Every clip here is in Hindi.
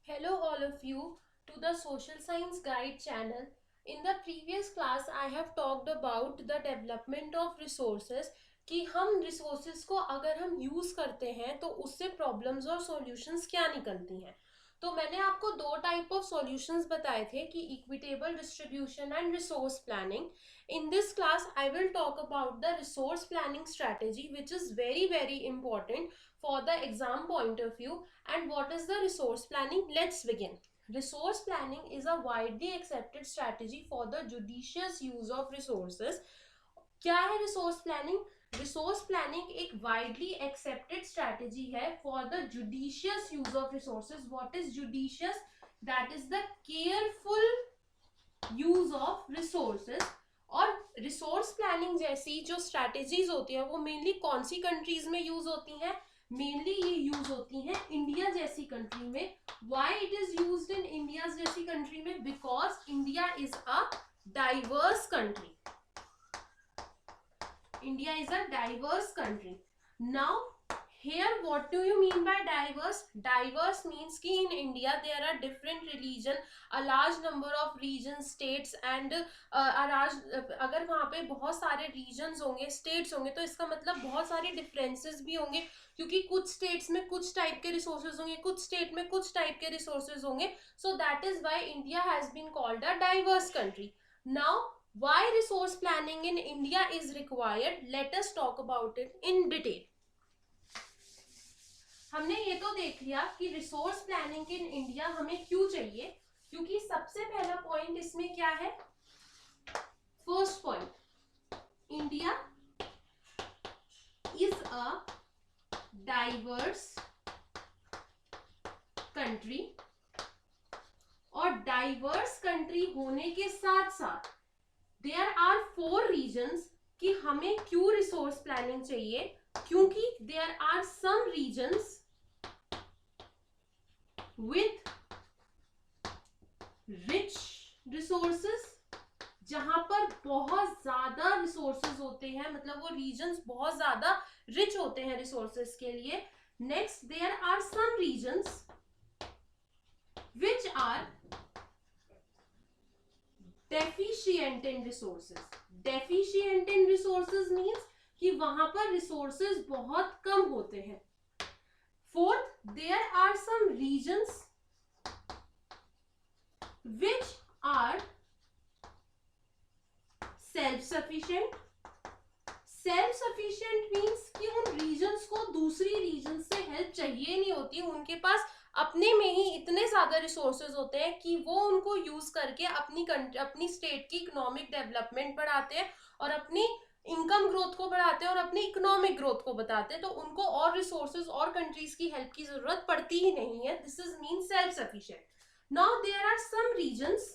Hello all of you to the Social Science Guide channel. In the previous class I have talked about the development of resources कि हम resources को अगर हम use करते हैं तो उससे problems और solutions क्या निकलती हैं. तो मैंने आपको दो टाइप ऑफ सॉल्यूशंस बताए थे कि equitable distribution and resource planning. In this class I will talk about the resource planning strategy, which is very important for the exam point of view. And what is the resource planning? Let's begin. Resource planning is a widely accepted strategy for the judicious use of resources. क्या है रिसोर्स प्लानिंग? रिसोर्स प्लानिंग एक वाइडली एक्सेप्टेड स्ट्रैटेजी है for the judicious use of resources. What is judicious? That is the careful use of resources. और रिसोर्स प्लानिंग जैसी जो स्ट्रैटेजीज होती हैं वो मेनली कौन सी कंट्रीज में यूज होती हैं? मेनली ये यूज होती हैं इंडिया जैसी कंट्री में. Why it is used in India जैसी कंट्री में? Because India is a diverse country. India is a diverse country. Now here what do you mean by diverse? Diverse means कि in India there are different religion, a large number of regions, states and अगर वहाँ पे बहुत सारे regions होंगे, states होंगे, तो इसका मतलब बहुत सारे differences भी होंगे, क्योंकि कुछ states में कुछ type के resources होंगे, कुछ state में कुछ type के resources होंगे. So that is why India has been called a diverse country. Now why resource planning in India is required? Let us talk about it in detail. हमने ये तो देख लिया कि रिसोर्स प्लानिंग इन इंडिया हमें क्यों चाहिए, क्योंकि सबसे पहला पॉइंट इसमें क्या है? First point, India is a diverse country. और डाइवर्स कंट्री होने के साथ साथ देयर आर 4 रीजन्स कि हमें क्यों रिसोर्स प्लानिंग चाहिए. क्योंकि there are some regions with rich resources, जहां पर बहुत ज्यादा रिसोर्सेस होते हैं, मतलब वो रीजन्स बहुत ज्यादा रिच होते हैं रिसोर्सेस के लिए. Next, there are some regions which are deficient in resources. Deficient in resources means कि वहां पर रिसोर्सेज बहुत कम होते हैं. Fourth, there are some regions which are self sufficient. Self sufficient means कि उन रीजन्स को दूसरी रीजन से हेल्प चाहिए नहीं होती, उनके पास अपने में ही इतने ज्यादा रिसोर्सेज होते हैं कि वो उनको यूज करके अपनी स्टेट की इकोनॉमिक डेवलपमेंट बढ़ाते हैं और अपनी इनकम ग्रोथ को बढ़ाते हैं और अपनी इकोनॉमिक ग्रोथ को बताते हैं. तो उनको और रिसोर्सेज और कंट्रीज की हेल्प की जरूरत पड़ती ही नहीं है. This is mean self sufficient. Now there are some regions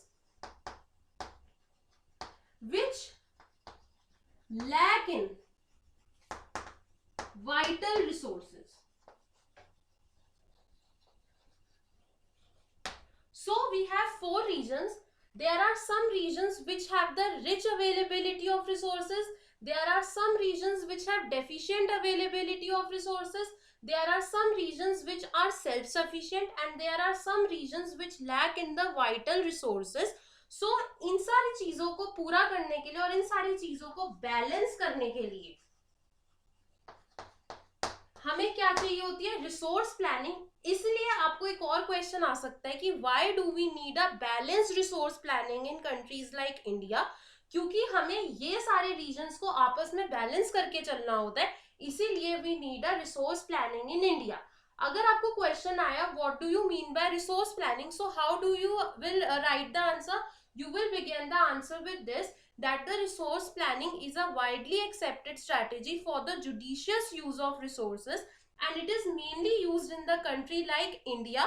which lack in vital resources. So we have 4 regions. There are some regions which have the rich availability of resources. There are some regions which have deficient availability of resources. There are some regions which are self-sufficient, and there are some regions which lack in the vital resources. So इन सारी चीजों को पूरा करने के लिए और इन सारी चीजों को बैलेंस करने के लिए हमें क्या चाहिए होती है? Resource planning. इसलिए आपको एक और क्वेश्चन आ सकता है कि why do we need a balanced resource planning in countries like India? क्योंकि हमें ये सारे रीजन्स को आपस में बैलेंस करके चलना होता है, इसीलिए we need a resource planning in India. अगर आपको क्वेश्चन आया what do you mean by resource planning, so how do you will write the answer? You will begin the answer with this, that the resource planning is a widely accepted strategy for the judicious use of resources, and it is mainly used in the country like India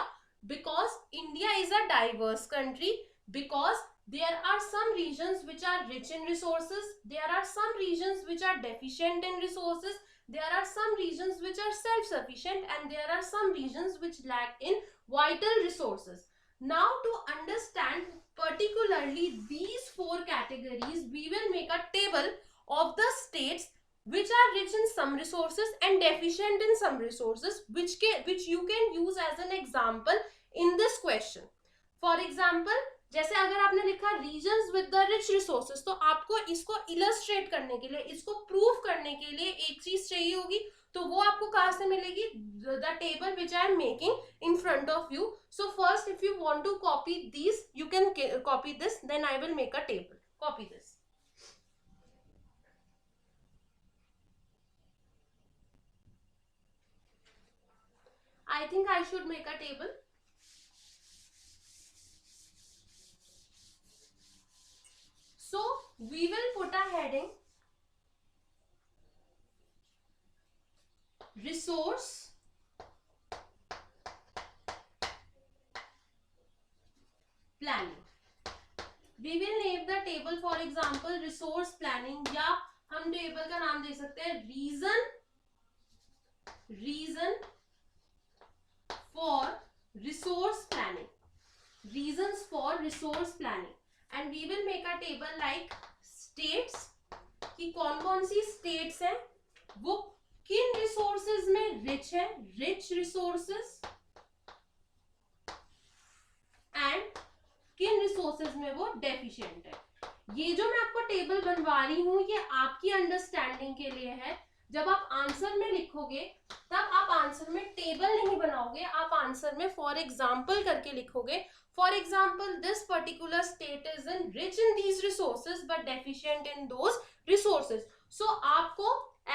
because India is a diverse country, because there are some regions which are rich in resources, there are some regions which are deficient in resources, there are some regions which are self-sufficient, and there are some regions which lack in vital resources. Now to understand particularly these 4 categories, we will make a table of the states which are rich in some resources and deficient in some resources, which you can use as an example in this question. Question. For example, जैसे अगर आपने लिखा regions with the rich resources, तो आपको इसको इलस्ट्रेट करने के लिए, इसको प्रूव करने के लिए एक चीज चाहिए होगी, तो वो आपको कहाँ से मिलेगी? The table which I am making in front of you. So first, if you want to copy this, you can copy this, then I will make a table. Copy this. I think I should make a table. So we will put a heading resource planning. We will name the table for example resource planning, या हम टेबल का नाम दे सकते हैं reason for resource planning. Reasons for resource planning. And we will make a table like states, कि कौन कौन सी states हैं, वो किन resources में rich है, rich resources, and किन resources में वो deficient है. ये जो मैं आपको टेबल बनवा रही हूं, ये आपकी अंडरस्टैंडिंग के लिए है. जब आप आंसर में लिखोगे तब आप आंसर में टेबल नहीं बनाओगे, आप आंसर में फॉर एग्जाम्पल करके लिखोगे. For example, this particular state is in rich in these resources but deficient in those resources. So आपको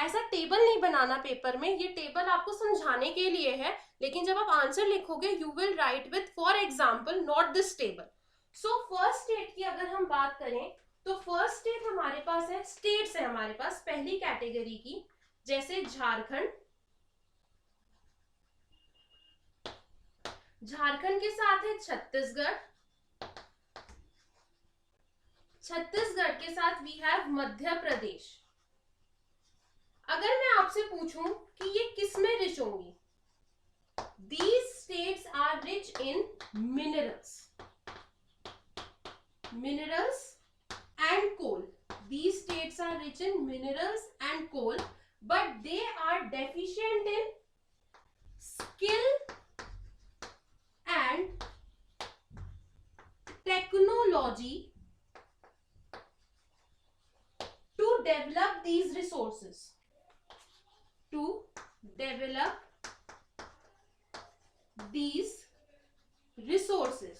ऐसा टेबल नहीं बनाना पेपर में, ये टेबल आपको समझाने के लिए है, लेकिन जब आप आंसर लिखोगे you will right with for example, not this table. So first state की अगर हम बात करें, तो फर्स्ट स्टेट हमारे पास है, स्टेट्स है हमारे पास पहली कैटेगरी की, जैसे झारखंड. झारखंड के साथ है छत्तीसगढ़. छत्तीसगढ़ के साथ वी हैव मध्य प्रदेश. अगर मैं आपसे पूछूं कि ये किस में रिच होंगी, these states are rich in minerals and coal. These states are rich in minerals and coal, but they are deficient in skill and technology to develop these resources. To develop these resources.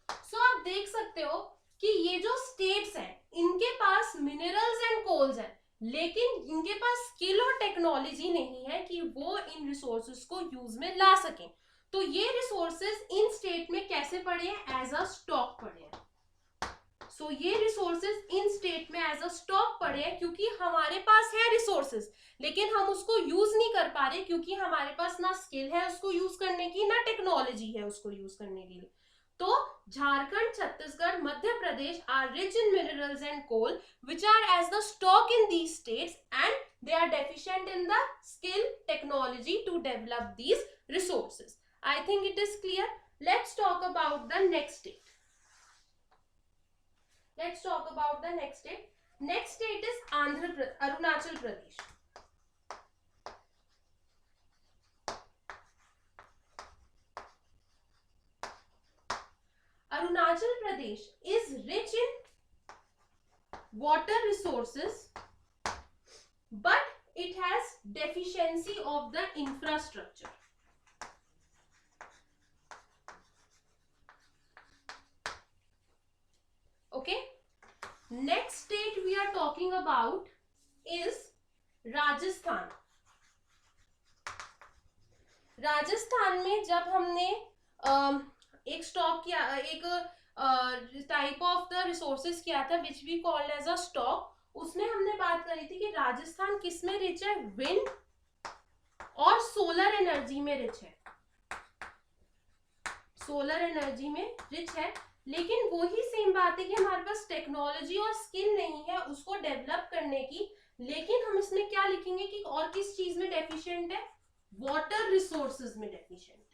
So आप देख सकते हो कि ये जो स्टेट्स हैं, इनके पास मिनरल्स एंड कोल्स हैं, लेकिन इनके पास स्किल और टेक्नोलॉजी नहीं है कि वो इन रिसोर्सेज को यूज में ला सकें. तो ये रिसोर्सेज इन स्टेट में कैसे पड़े हैं? एज अ स्टॉक पड़े हैं. सो ये रिसोर्सेज इन स्टेट में एज अ स्टॉक पड़े हैं, क्योंकि हमारे पास है रिसोर्सेज, लेकिन हम उसको यूज नहीं कर पा रहे, क्योंकि हमारे पास ना स्किल है उसको यूज करने की, ना टेक्नोलॉजी है उसको यूज करने के लिए. तो Jharkhand, Chhattisgarh, Madhya Pradesh are rich in minerals and coal which are as the stock in these states, and they are deficient in the skill technology to develop these resources. I think it is clear. Let's talk about the next state. Let's talk about the next state. Next state is Arunachal Pradesh. Arunachal Pradesh is rich in water resources, but it has deficiency of the infrastructure. Okay. Next state we are talking about is Rajasthan. Rajasthan में जब हमने एक स्टॉक किया, एक टाइप ऑफ द रिसोर्सेज किया था which we called as a stock, उसमें हमने बात करी थी कि राजस्थान किस में रिच है? विंड और सोलर एनर्जी में रिच है. सोलर एनर्जी में रिच है, लेकिन वही सेम बात है कि हमारे पास टेक्नोलॉजी और स्किल नहीं है उसको डेवलप करने की. लेकिन हम इसमें क्या लिखेंगे कि और किस चीज में डेफिशिएंट है? वाटर रिसोर्सेज में डेफिशिएंट है.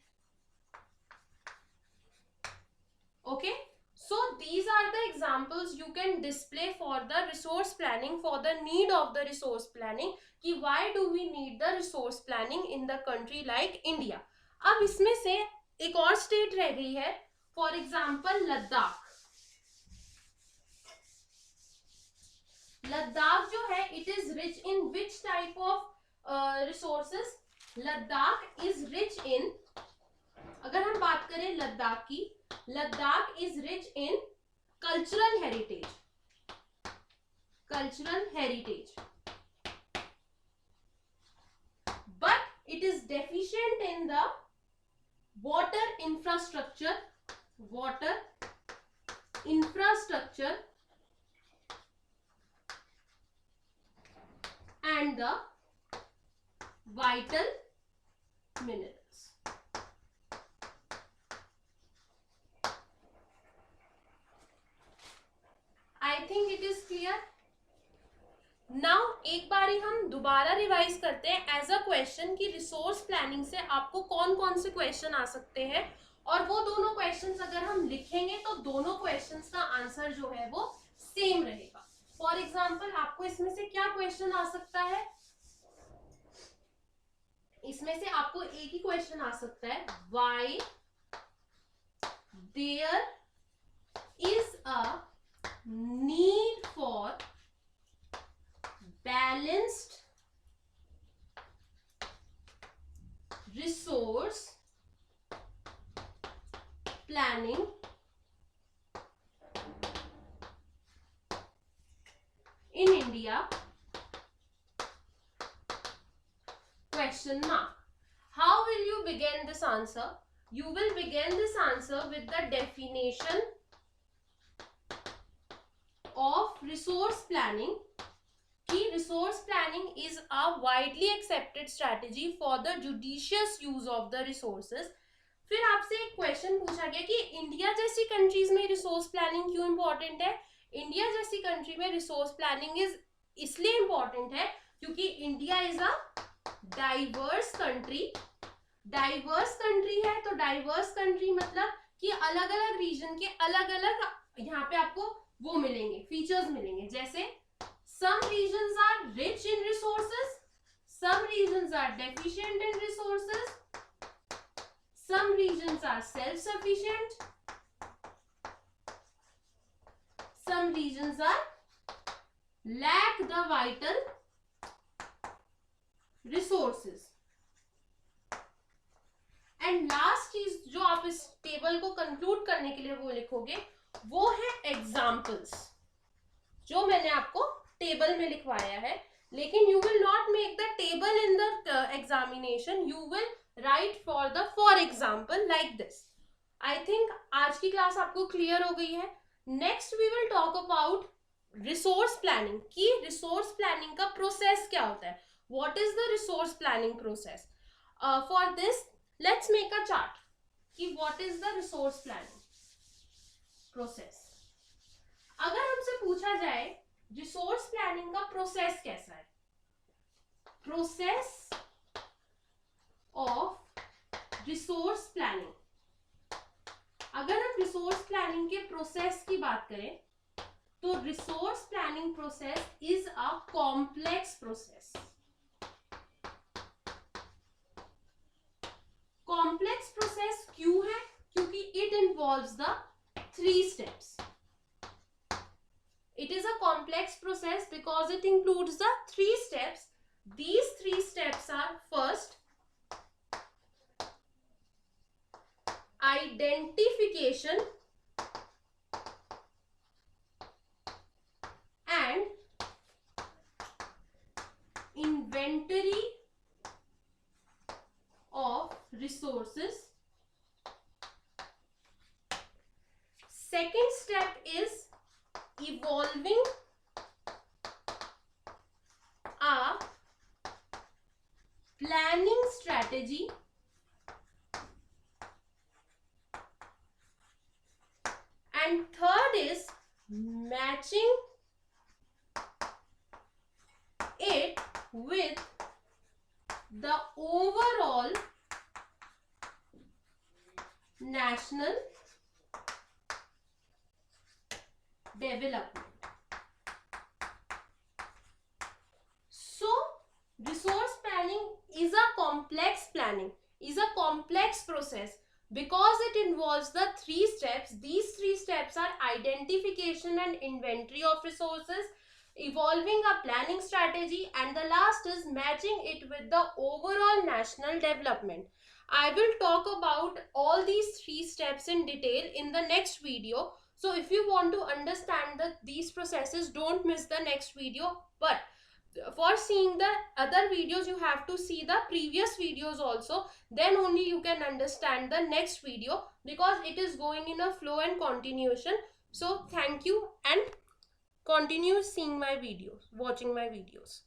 Okay, so these are the examples you can display for the resource planning, for the need of the resource planning, कि why do we need the resource planning in the country like India. अब इसमें से एक और स्टेट रह गई है, फॉर एग्जाम्पल लद्दाख। लद्दाख जो है it is rich in which type of resources? Ladakh is rich in, अगर हम बात करें लद्दाख की, Ladakh is rich in cultural heritage, cultural heritage, but it is deficient in the water infrastructure, water infrastructure and the vital minerals. I think it is clear. Now एक बारी हम दोबारा रिवाइज करते हैं एज अ क्वेश्चन कि रिसोर्स प्लानिंग से आपको कौन कौन से क्वेश्चन आ सकते हैं, और वो दोनों क्वेश्चंस अगर हम लिखेंगे तो दोनों क्वेश्चंस का आंसर जो है वो सेम रहेगा। फॉर एग्जांपल आपको इसमें से क्या क्वेश्चन आ सकता है? इसमें से आपको एक ही क्वेश्चन आ सकता है, why there is a need for balanced resource planning in India? Question mark. How will you begin this answer? You will begin this answer with the definition of resource planning. Resource planning is a widely accepted strategy for the judicious use of the resources. फिर आपसे एक क्वेश्चन पूछा गया कि इंडिया जैसी कंट्रीज में रिसोर्स प्लानिंग क्यों इंपॉर्टेंट है? इंडिया जैसी कंट्री में रिसोर्स प्लानिंग इज इसलिए इंपॉर्टेंट है क्योंकि India is a diverse country. Diverse country है तो डाइवर्स कंट्री मतलब कि अलग अलग रीजन के अलग अलग यहाँ पे आपको वो मिलेंगे, फीचर्स मिलेंगे, जैसे some regions are rich in resources, some regions are deficient in resources, some regions are self-sufficient, some regions are lack the vital resources. And last चीज जो आप इस टेबल को कंक्लूड करने के लिए वो लिखोगे वो है एग्जाम्पल्स, जो मैंने आपको टेबल में लिखवाया है, लेकिन you will not make the table in the examination, you will write for example like this. I think आज की क्लास आपको क्लियर हो गई है। Next we will talk about resource planning, कि रिसोर्स प्लानिंग का प्रोसेस क्या होता है, what is the resource planning process. For this let's make a chart कि what is the resource planning process. अगर हमसे पूछा जाए रिसोर्स प्लानिंग का प्रोसेस कैसा है, प्रोसेस ऑफ रिसोर्स प्लानिंग, अगर हम रिसोर्स प्लानिंग के प्रोसेस की बात करें तो resource planning process is a complex process. Complex process क्यों है? क्योंकि it involves the 3 steps. It is a complex process because it includes the 3 steps. These 3 steps are, first, identification and inventory of resources. Second step is evolving a planning strategy and third is matching it with the overall national development. So resource planning is a complex planning. is a complex process because it involves the three steps. These three steps are identification and inventory of resources, evolving a planning strategy, and the last is matching it with the overall national development. I will talk about all these three steps in detail in the next video. So if you want to understand these processes, don't miss the next video. But for seeing the other videos, you have to see the previous videos also. Then only you can understand the next video, because it is going in a flow and continuation. So thank you, and continue seeing my videos, watching my videos.